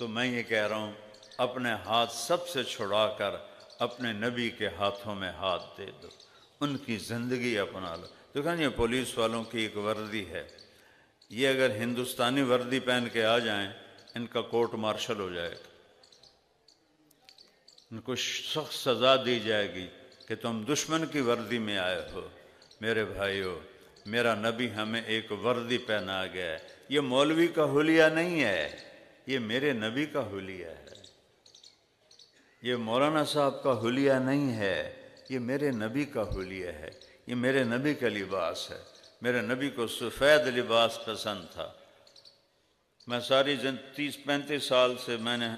تو میں یہ کہہ رہا ہوں اپنے ہاتھ سب سے چھڑا کر اپنے نبی کے ہاتھوں میں ہاتھ دے دو، ان کی زندگی اپنا لو۔ دیکھیں یہ پولیس والوں کی ایک وردی ہے، یہ اگر ہندوستانی وردی پہن کے آ جائیں ان کا کورٹ مارشل ہو جائے گا، ان کو سخت سزا دی جائے گی کہ تم دشمن کی وردی میں آئے ہو۔ میرے بھائیو، میرا نبی ہمیں ایک وردی پہنا گیا ہے، یہ مولوی کا حلیہ نہیں ہے، یہ میرے نبی کا حلیہ ہے، یہ مولانا صاحب کا حلیہ نہیں ہے، یہ میرے نبی کا حلیہ ہے، یہ میرے نبی کا لباس ہے۔ میرے نبی کو سفید لباس پسند تھا، میں ساری 30-35 سال سے میں نے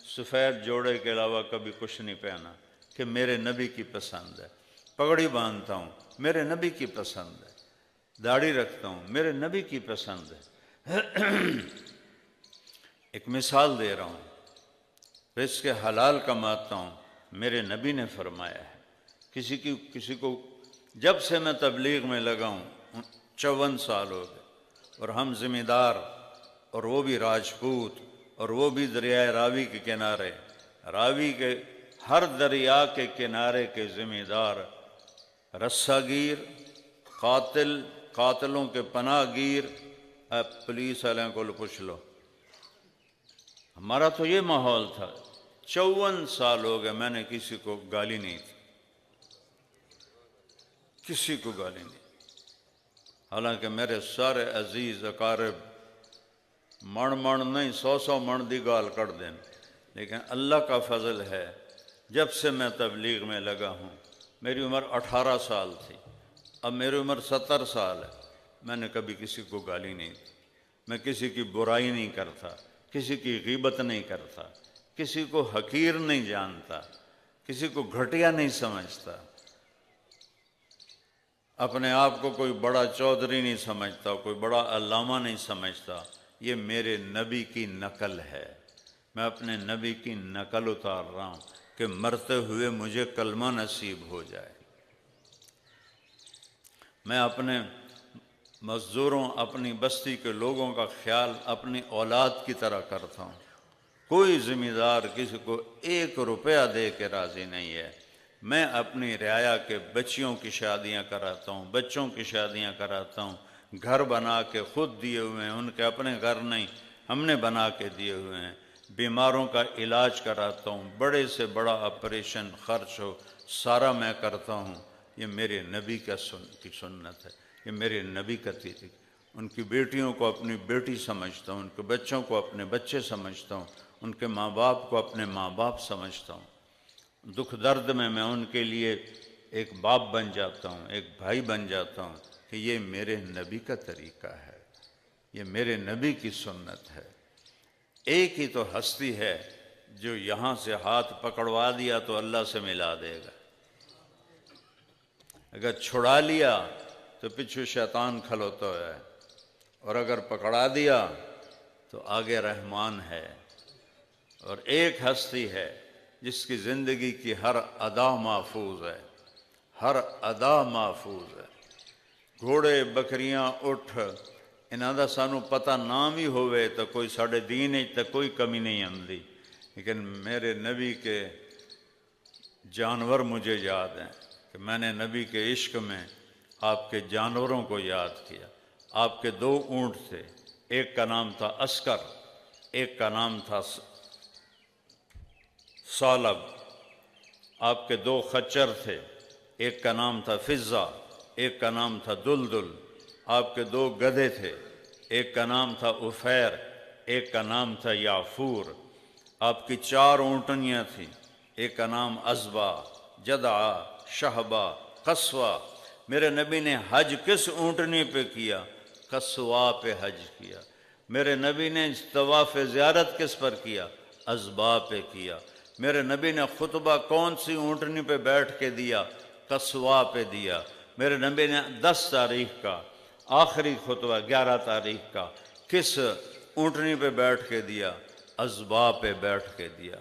سفید جوڑے کے علاوہ کبھی کچھ نہیں پہنا، کہ میرے نبی کی پسند ہے۔ پگڑی باندھتا ہوں، میرے نبی کی پسند ہے۔ داڑھی رکھتا ہوں، میرے نبی کی پسند ہے۔ ایک مثال دے رہا ہوں، رزق حلال کماتا ہوں، میرے نبی نے فرمایا ہے۔ کسی کو جب سے میں تبلیغ میں لگا ہوں 54 سال ہو گئے، اور ہم ذمہ دار، اور وہ بھی راجپوت، اور وہ بھی دریائے راوی کے کنارے، راوی کے ہر دریا کے کنارے کے ذمہ دار، رسہ گیر، قاتل، قاتلوں کے پناہ گیر۔ پولیس والوں کو پوچھ لو، ہمارا تو یہ ماحول تھا۔ 54 سال ہو گئے میں نے کسی کو گالی نہیں دی، کسی کو گالی نہیں، حالانکہ میرے سارے عزیز اقارب من نہیں 100 من دی گال کر دیں، لیکن اللہ کا فضل ہے جب سے میں تبلیغ میں لگا ہوں، میری عمر 18 سال تھی، اب میری عمر 70 سال ہے، میں نے کبھی کسی کو گالی نہیں دی، میں کسی کی برائی نہیں کرتا، کسی کی غیبت نہیں کرتا، کسی کو حقیر نہیں جانتا، کسی کو گھٹیا نہیں سمجھتا، اپنے آپ کو کوئی بڑا چودھری نہیں سمجھتا، کوئی بڑا علامہ نہیں سمجھتا۔ یہ میرے نبی کی نقل ہے، میں اپنے نبی کی نقل اتار رہا ہوں کہ مرتے ہوئے مجھے کلمہ نصیب ہو جائے۔ میں اپنے مزدوروں، اپنی بستی کے لوگوں کا خیال اپنی اولاد کی طرح کرتا ہوں۔ کوئی ذمہ دار کسی کو 1 روپیہ دے کے راضی نہیں ہے۔ میں اپنی رعایا کے بچیوں کی شادیاں کراتا ہوں، بچوں کی شادیاں کراتا ہوں، گھر بنا کے خود دیے ہوئے ہیں، ان کے اپنے گھر نہیں، ہم نے بنا کے دیے ہوئے ہیں، بیماروں کا علاج کراتا ہوں، بڑے سے بڑا آپریشن خرچ ہو سارا میں کرتا ہوں۔ یہ میرے نبی کی سنت ہے، یہ میرے نبی کا طریقہ۔ ان کی بیٹیوں کو اپنی بیٹی سمجھتا ہوں، ان کے بچوں کو اپنے بچے سمجھتا ہوں، ان کے ماں باپ کو اپنے ماں باپ سمجھتا ہوں۔ دکھ درد میں ان کے لیے ایک باپ بن جاتا ہوں، ایک بھائی بن جاتا ہوں، کہ یہ میرے نبی کا طریقہ ہے، یہ میرے نبی کی سنت ہے۔ ایک ہی تو ہستی ہے جو یہاں سے ہاتھ پکڑوا دیا تو اللہ سے ملا دے گا، اگر چھڑا لیا تو پیچھے شیطان کھلوتا ہے، اور اگر پکڑا دیا تو آگے رحمان ہے۔ اور ایک ہستی ہے جس کی زندگی کی ہر ادا محفوظ ہے، ہر ادا محفوظ ہے۔ گھوڑے، بکریاں، اٹھ، انہاں دا سانو پتہ نام ہی ہوئے تو کوئی ساڑھے دین ہی تو کوئی کمی نہیں آندی، لیکن میرے نبی کے جانور مجھے یاد ہیں کہ میں نے نبی کے عشق میں آپ کے جانوروں کو یاد کیا۔ آپ کے 2 اونٹ تھے، ایک کا نام تھا عسکر، ایک کا نام تھا ثعلب۔ آپ کے 2 خچر تھے، ایک کا نام تھا فضہ، ایک کا نام تھا دلدل۔ آپ کے 2 گدھے تھے، ایک کا نام تھا عفیر، ایک کا نام تھا یافور۔ آپ کی 4 اونٹنیاں تھیں، ایک کا نام عذبہ، جدعہ، شہبہ، قصوہ۔ میرے نبی نے حج کس اونٹنی پہ کیا؟ قصوہ پہ حج کیا۔ میرے نبی نے طواف زیارت کس پر کیا؟ عذبہ پہ کیا۔ میرے نبی نے خطبہ کون سی اونٹنی پہ بیٹھ کے دیا؟ قصوہ پہ دیا۔ میرے نبی نے 10 تاریخ کا آخری خطبہ 11 تاریخ کا کس اونٹنی پہ بیٹھ کے دیا؟ عذبہ پہ بیٹھ کے دیا۔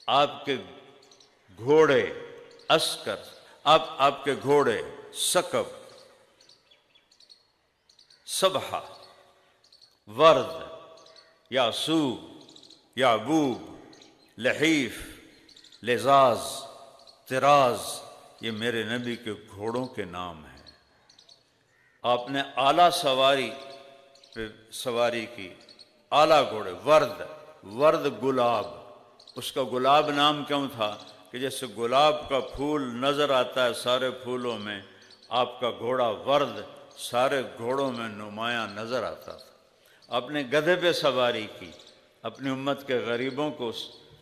آپ کے گھوڑے عسکر، آپ کے گھوڑے سکب، سبحہ، ورد، یاسوب، یعبوب، لحیف، لزاز، طراز، یہ میرے نبی کے گھوڑوں کے نام ہیں۔ آپ نے اعلیٰ سواری پہ سواری کی، اعلیٰ گھوڑے، ورد گلاب، اس کا گلاب نام کیوں تھا کہ جیسے گلاب کا پھول نظر آتا ہے سارے پھولوں میں، آپ کا گھوڑا ورد سارے گھوڑوں میں نمایاں نظر آتا تھا۔ آپ نے گدھے پہ سواری کی، اپنی امت کے غریبوں کو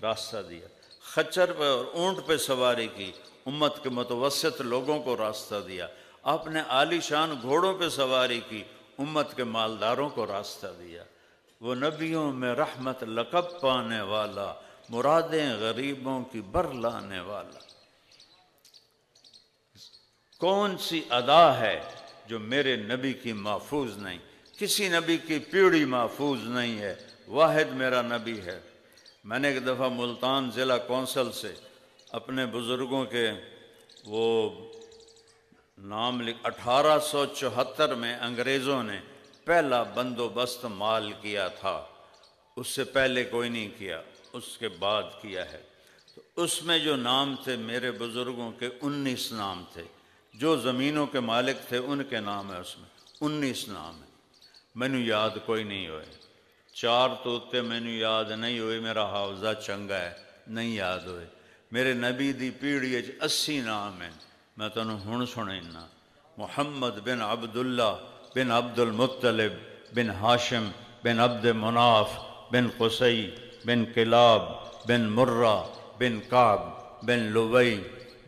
راستہ دیا۔ خچر پہ اور اونٹ پہ سواری کی، امت کے متوسط لوگوں کو راستہ دیا۔ آپ نے عالی شان گھوڑوں پہ سواری کی، امت کے مالداروں کو راستہ دیا۔ وہ نبیوں میں رحمت لقب پانے والا، مرادیں غریبوں کی بر لانے والا۔ کون سی ادا ہے جو میرے نبی کی محفوظ نہیں؟ کسی نبی کی پیڑھی محفوظ نہیں ہے، واحد میرا نبی ہے۔ میں نے ایک دفعہ ملتان ضلع کونسل سے اپنے بزرگوں کے وہ نام 1874 میں انگریزوں نے پہلا بندوبست مال کیا تھا، اس سے پہلے کوئی نہیں کیا، اس کے بعد کیا ہے۔ تو اس میں جو نام تھے میرے بزرگوں کے 19 نام تھے، جو زمینوں کے مالک تھے ان کے نام ہے، اس میں 19 نام ہیں۔ مینوں یاد کوئی نہیں ہوئے، 4 تو اتے مینوں یاد نہیں ہوئے، میرا حافظہ چنگا ہے، نہیں یاد ہوئے۔ میرے نبی دی پیڑھی 80 نام ہیں، میں تنوں ہن سنینا۔ محمد بن عبداللہ بن عبد المطلب بن ہاشم بن عبد مناف بن قصی بن کلاب بن مرہ بن کعب بن لوی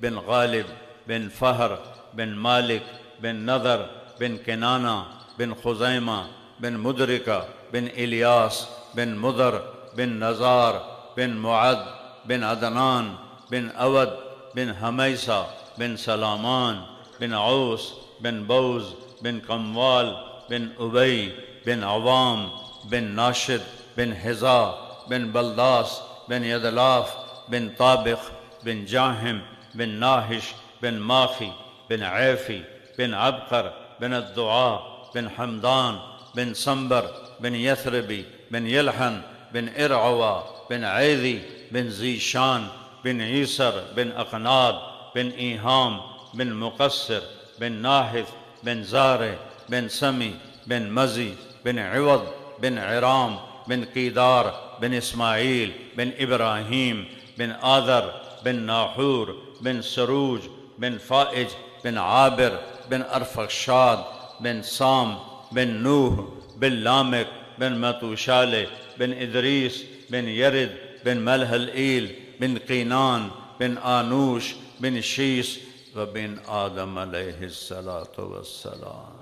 بن غالب بن فہر بن مالک بن نضر بن کنانہ بن خزیمہ بن مدرکہ بن الیاس بن مضر بن نزار بن معد بن عدنان بن اود بن حمیسہ بن سلامان بن عوس بن بوز بن قموال بن ابی بن عوام بن ناشد بن حذا بن بلداس بن یدلاف بن طابق بن جاہم بن ناحش بن ماخی بن عیفی بن عبقر بن الدعاء بن حمدان بن سنبر بن یثربی بن یلحن بن ارعوا بن عیذی بن ذیشان بن عیسر بن اقناد بن ایہام بن مقصر بن ناحث بن زارع بن سمی بن مزی بن عوض بن عرام بن قیدار بن اسماعیل بن ابراہیم بن آذر بن ناحور بن سروج بن فائج بن عابر بن ارفخشاد بن سام بن نوح بن لامک بن متوشالہ بن ادریس بن یرد بن ملحلئیل بن قینان بن آنوش بن شیس وبن آدم علیہ السلام۔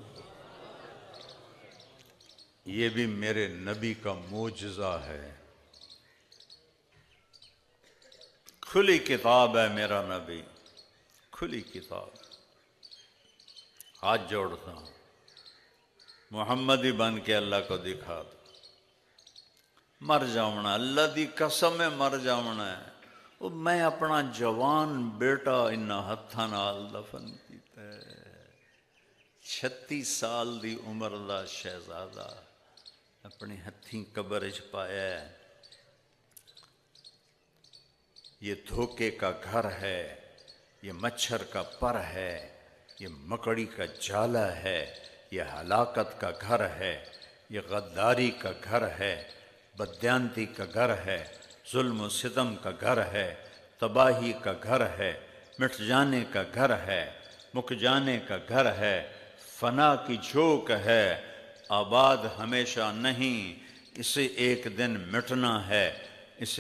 یہ بھی میرے نبی کا معجزہ ہے، کھلی کتاب ہے میرا نبی، کھلی کتاب۔ ہاتھ جوڑتا ہوں، محمدی بن کے اللہ کو دکھا دو۔ مر جاؤنا، اللہ دی قسم ہے مر جاؤنا ہے۔ وہ میں اپنا جوان بیٹا انہاں ہتھاں نال دفن کیتا ہے، 36 سال دی عمر دا شہزادہ اپنی ہتھیں قبر وچ پایا ہے۔ یہ دھوکے کا گھر ہے، یہ مچھر کا پر ہے، یہ مکڑی کا جالا ہے، یہ ہلاکت کا گھر ہے، یہ غداری کا گھر ہے، بددیانتی کا گھر ہے، ظلم و ستم کا گھر ہے، تباہی کا گھر ہے، مٹ جانے کا گھر ہے، مک جانے کا گھر ہے، فنا کی جھوک ہے، آباد ہمیشہ نہیں، اسے ایک دن مٹنا ہے، اسے